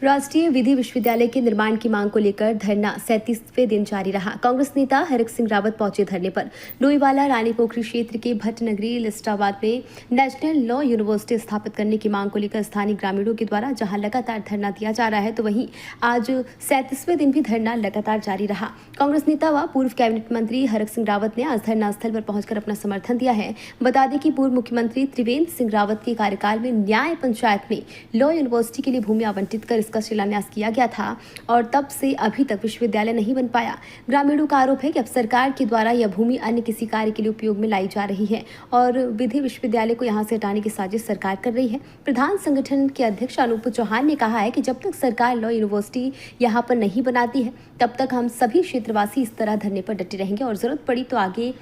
राष्ट्रीय विधि विश्वविद्यालय के निर्माण की मांग को लेकर धरना 37वें दिन जारी रहा। कांग्रेस नेता हरक सिंह रावत पहुंचे धरने पर। डोईवाला रानी पोखरी क्षेत्र के भट्टनगरी लिस्टाबाद में नेशनल लॉ यूनिवर्सिटी स्थापित करने की मांग को लेकर स्थानीय ग्रामीणों के द्वारा जहां लगातार धरना दिया जा रहा है, तो वहीं आज 37वें दिन भी धरना लगातार जारी रहा। कांग्रेस नेता व पूर्व कैबिनेट मंत्री हरक सिंह रावत ने आज धरना स्थल पर पहुंचकर अपना समर्थन दिया है। बता दें कि पूर्व मुख्यमंत्री त्रिवेंद्र सिंह रावत के कार्यकाल में न्याय पंचायत में लॉ यूनिवर्सिटी के लिए भूमि आवंटित कर का शिलान्यास किया गया था और तब से अभी तक विश्वविद्यालय नहीं बन पाया। ग्रामीणों का आरोप है कि अब सरकार के द्वारा यह भूमि अन्य किसी कार्य के लिए उपयोग में लाई जा रही है और विधि विश्वविद्यालय को यहां से हटाने की साजिश सरकार कर रही है। प्रधान संगठन के अध्यक्ष अनूप चौहान ने कहा है कि जब तक सरकार लॉ यूनिवर्सिटी यहां पर नहीं बनाती है तब तक हम सभी क्षेत्रवासी इस तरह धरने पर डटे रहेंगे और जरूरत पड़ी तो आगे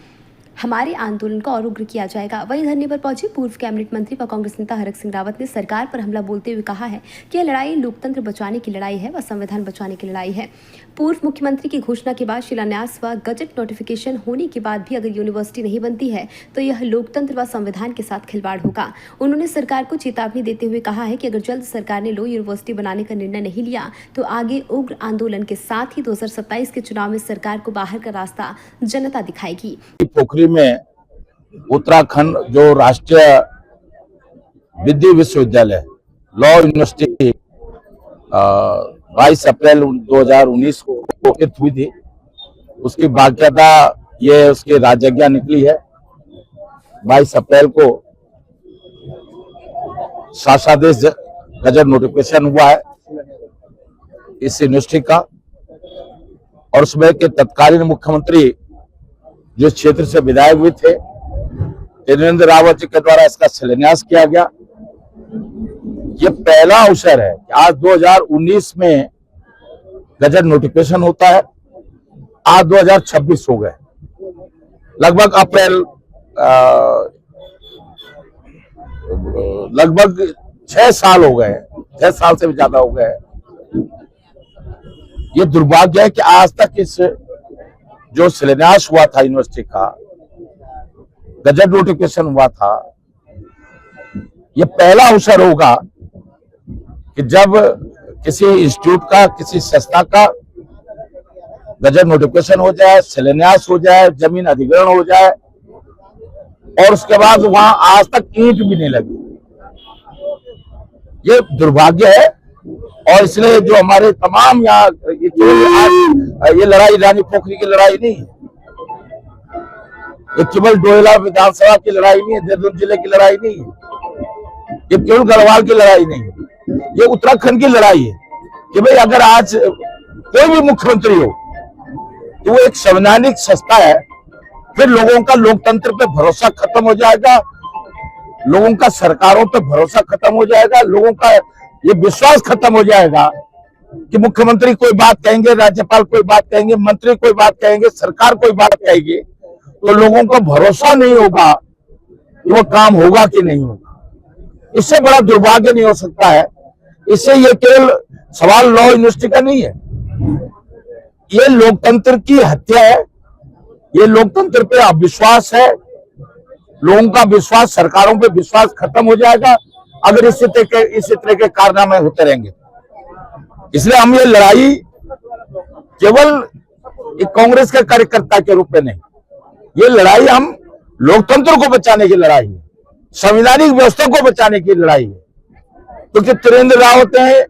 हमारे आंदोलन को और उग्र किया जाएगा। वहीं धरने पर पहुंचे पूर्व कैबिनेट मंत्री व कांग्रेस नेता हरक सिंह रावत ने सरकार पर हमला बोलते हुए कहा है कि यह लड़ाई लोकतंत्र बचाने की लड़ाई है व संविधान बचाने की लड़ाई है। पूर्व मुख्यमंत्री की घोषणा के बाद शिलान्यास व गजट नोटिफिकेशन होने के बाद भी अगर यूनिवर्सिटी नहीं बनती है तो यह लोकतंत्र व संविधान के साथ खिलवाड़ होगा। उन्होंने सरकार को चेतावनी देते हुए कहा है कि अगर जल्द सरकार ने लॉ यूनिवर्सिटी बनाने का निर्णय नहीं लिया तो आगे उग्र आंदोलन के साथ ही 2027 के चुनाव में सरकार को बाहर का रास्ता जनता दिखाएगी। पोखरी में उत्तराखंड जो राष्ट्रीय विधि विश्वविद्यालय लॉ यूनिवर्सिटी 22 अप्रैल 2019 को स्थापित हुई थी, उसकी बाध्यता ये उसकी राजज्ञा निकली है। 22 अप्रैल को शासनादेश गजट नोटिफिकेशन हुआ है इस यूनिवर्सिटी का और उसमें के तत्कालीन मुख्यमंत्री जिस क्षेत्र से विधायक हुए थे त्रिवेंद्र रावत जी के द्वारा इसका शिलान्यास किया गया। ये पहला अवसर है कि आज 2019 में गजट नोटिफिकेशन होता है, आज 2026 हो गए, लगभग अप्रैल लगभग 6 साल हो गए, 6 साल से भी ज्यादा हो गए। ये दुर्भाग्य है कि आज तक इस जो शिलान्यास हुआ था यूनिवर्सिटी का, गजट नोटिफिकेशन हुआ था, ये पहला अवसर होगा कि जब किसी इंस्टीट्यूट का, किसी संस्था का गजट नोटिफिकेशन हो जाए, शिलान्यास हो जाए, जमीन अधिग्रहण हो जाए और उसके बाद वहां आज तक ईंट भी नहीं लगी। ये दुर्भाग्य है और इसलिए जो हमारे तमाम यहाँ ये लड़ाई रानी पोखरी की लड़ाई नहीं है, ये केवल डोईवाला विधानसभा की लड़ाई नहीं है, देहरादून जिले की लड़ाई नहीं है, ये केवल गढ़वाल की लड़ाई नहीं है, ये उत्तराखंड की लड़ाई है कि भाई अगर आज कोई भी मुख्यमंत्री हो तो वो एक संवैधानिक संस्था है, फिर लोगों का लोकतंत्र पे भरोसा खत्म हो जाएगा, लोगों का सरकारों पे भरोसा खत्म हो जाएगा, लोगों का ये विश्वास खत्म हो जाएगा कि मुख्यमंत्री कोई बात कहेंगे, राज्यपाल कोई बात कहेंगे, मंत्री कोई बात कहेंगे, सरकार कोई बात कहेगी, तो लोगों को भरोसा नहीं होगा कि वो काम होगा कि नहीं होगा। इससे बड़ा दुर्भाग्य नहीं हो सकता है। इससे ये केवल सवाल लॉ यूनिवर्सिटी का नहीं है, ये लोकतंत्र की हत्या है, ये लोकतंत्र पे अविश्वास है, लोगों का विश्वास, सरकारों पे विश्वास खत्म हो जाएगा अगर इसी तरह के कारनामे होते रहेंगे। इसलिए हम ये लड़ाई केवल एक कांग्रेस के कार्यकर्ता के रूप में नहीं, ये लड़ाई हम लोकतंत्र को बचाने की लड़ाई है, संवैधानिक व्यवस्था को बचाने की लड़ाई है। क्योंकि त्रिवेंद्र रावत ने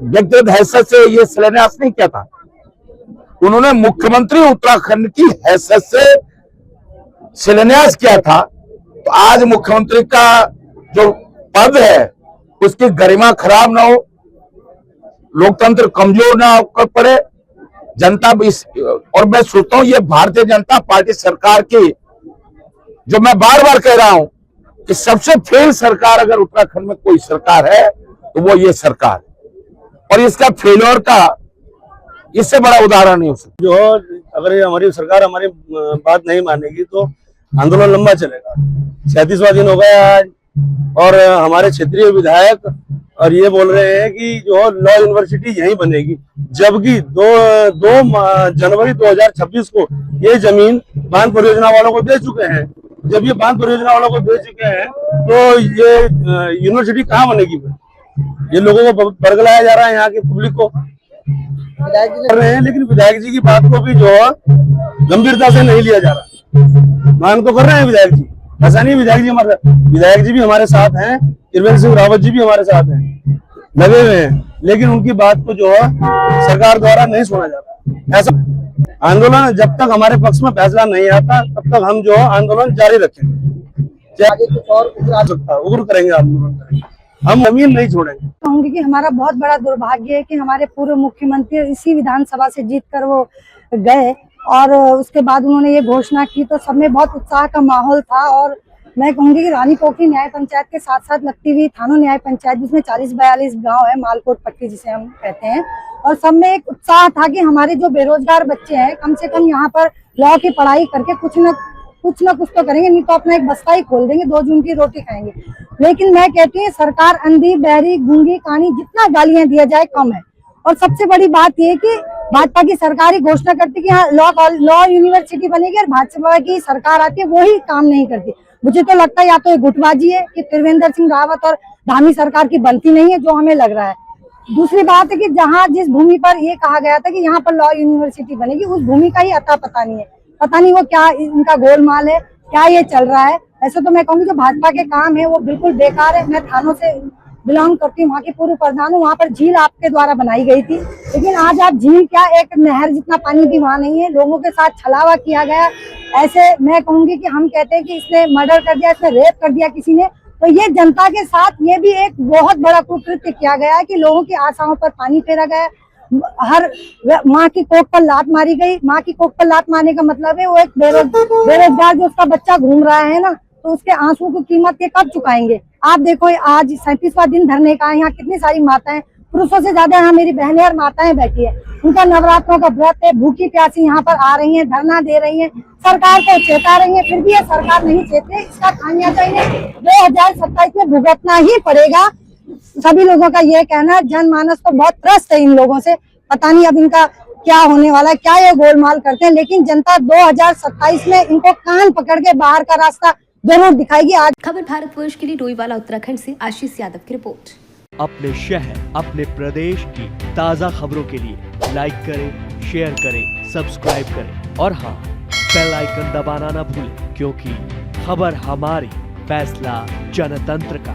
व्यक्तिगत हैसियत से ये शिलान्यास नहीं किया था, उन्होंने मुख्यमंत्री उत्तराखंड की हैसियत से शिलान्यास किया था। तो आज मुख्यमंत्री का जो पद है उसकी गरिमा खराब ना हो, लोकतंत्र कमजोर ना होकर पड़े, जनता भी और मैं सोचता हूं ये भारतीय जनता पार्टी सरकार की, जो मैं बार बार कह रहा हूं कि सबसे फेल सरकार अगर उत्तराखंड में कोई सरकार है तो वो ये सरकार, और इसका फेलियर का इससे बड़ा उदाहरण नहीं हो सकता। जो अगर हमारी सरकार हमारी बात नहीं मानेगी तो आंदोलन लंबा चलेगा। 37वां दिन हो गया आज और हमारे क्षेत्रीय विधायक और ये बोल रहे हैं कि जो लॉ यूनिवर्सिटी यहीं बनेगी, जबकि 2 जनवरी 2026 को ये जमीन बांध परियोजना वालों को दे चुके हैं। जब ये बांध परियोजना वालों को दे चुके हैं तो ये यूनिवर्सिटी कहाँ बनेगी? ये लोगों को बरगलाया जा रहा है, यहाँ की पब्लिक को कर रहे हैं, लेकिन विधायक जी की बात को भी जो है गंभीरता से नहीं लिया जा रहा। मांग तो कर रहे हैं विधायक जी, ऐसा नहीं विधायक जी भी हमारे साथ हैं, त्रिवेंद्र सिंह रावत जी भी हमारे साथ हैं, लगे हुए हैं, लेकिन उनकी बात को जो है सरकार द्वारा नहीं सुना जा रहा। ऐसा आंदोलन जब तक हमारे पक्ष में फैसला नहीं आता तब तक हम जो है आंदोलन जारी रखेंगे, आगे कुछ और उग्र करेंगे, आंदोलन करेंगे, हम जमीन नहीं छोड़ेंगे। कहूंगी कि हमारा बहुत बड़ा दुर्भाग्य है कि हमारे पूर्व मुख्यमंत्री इसी विधानसभा से जीतकर वो गए और उसके बाद उन्होंने ये घोषणा की तो सब में बहुत उत्साह का माहौल था। और मैं कहूंगी कि रानी पोखरी न्याय पंचायत के साथ साथ लगती हुई थानो न्याय पंचायत जिसमें 40-42 गांव है, मालकोट पट्टी जिसे हम कहते हैं, और सब में एक उत्साह था कि हमारे जो बेरोजगार बच्चे हैं कम से कम यहाँ पर लॉ की पढ़ाई करके कुछ न कुछ तो करेंगे, नहीं तो अपना एक बस्ता ही खोल देंगे, 2 जून की रोटी खाएंगे। लेकिन मैं कहती हूँ सरकार अंधी, बहरी, गूंगी, कानी जितना गालियां दिया जाए कम है। और सबसे बड़ी बात यह कि भाजपा की सरकार ही घोषणा करती कि हाँ लॉ यूनिवर्सिटी बनेगी और भाजपा की सरकार आती है वही काम नहीं करती। मुझे तो लगता है या तो ये गुटबाजी है कि त्रिवेंद्र सिंह रावत और धामी सरकार की बनती नहीं है, जो हमें लग रहा है। दूसरी बात है कि जहाँ जिस भूमि पर ये कहा गया था कि यहाँ पर लॉ यूनिवर्सिटी बनेगी, उस भूमि का ही अता पता नहीं है, पता नहीं वो क्या इनका गोलमाल है, क्या ये चल रहा है। ऐसे तो मैं कहूँगी जो भाजपा के काम है वो बिल्कुल बेकार है। मैं थानों से बिलोंग करती हूँ, वहाँ की पूर्व प्रधान हूँ, वहाँ पर झील आपके द्वारा बनाई गई थी, लेकिन आज आप झील क्या एक नहर जितना पानी भी वहाँ नहीं है। लोगों के साथ छलावा किया गया। ऐसे मैं कहूँगी कि हम कहते हैं कि इसने मर्डर कर दिया, इसने रेप कर दिया किसी ने, तो ये जनता के साथ ये भी एक बहुत बड़ा कुकृत्य किया गया है कि लोगों की आशाओं पर पानी फेरा गया। हर माँ की कोख पर लात मारी गई। माँ की कोख पर लात मारने का मतलब है वो एक बेरोजगार जो उसका बच्चा घूम रहा है ना, तो उसके आंसू की कीमत ये कब चुकाएंगे। आप देखो आज 37वां दिन धरने का है, यहाँ कितनी सारी माताएं, पुरुषों से ज्यादा यहाँ मेरी बहनें और माताएं बैठी है, उनका नवरात्रों का व्रत है, भूखी प्यासी यहाँ पर आ रही है, धरना दे रही है, सरकार को चेता रही है, फिर भी ये सरकार नहीं चेते। इसका खामियाजा इन्हें 2027 में भुगतना ही पड़ेगा। सभी लोगों का ये कहना है, जनमानस तो बहुत त्रस्त है इन लोगों से, पता नहीं अब इनका क्या होने वाला है, क्या ये गोलमाल करते हैं, लेकिन जनता 2027 में इनको कान पकड़ के बाहर का रास्ता जरूर दिखाएगी। आज खबर भारतवर्ष के लिए डोईवाला उत्तराखंड से आशीष यादव की रिपोर्ट। अपने शहर, अपने प्रदेश की ताज़ा खबरों के लिए लाइक करें, शेयर करें, सब्सक्राइब करें और हाँ, बेल आइकन दबाना ना भूलें, क्योंकि खबर हमारी, फैसला जनतंत्र का।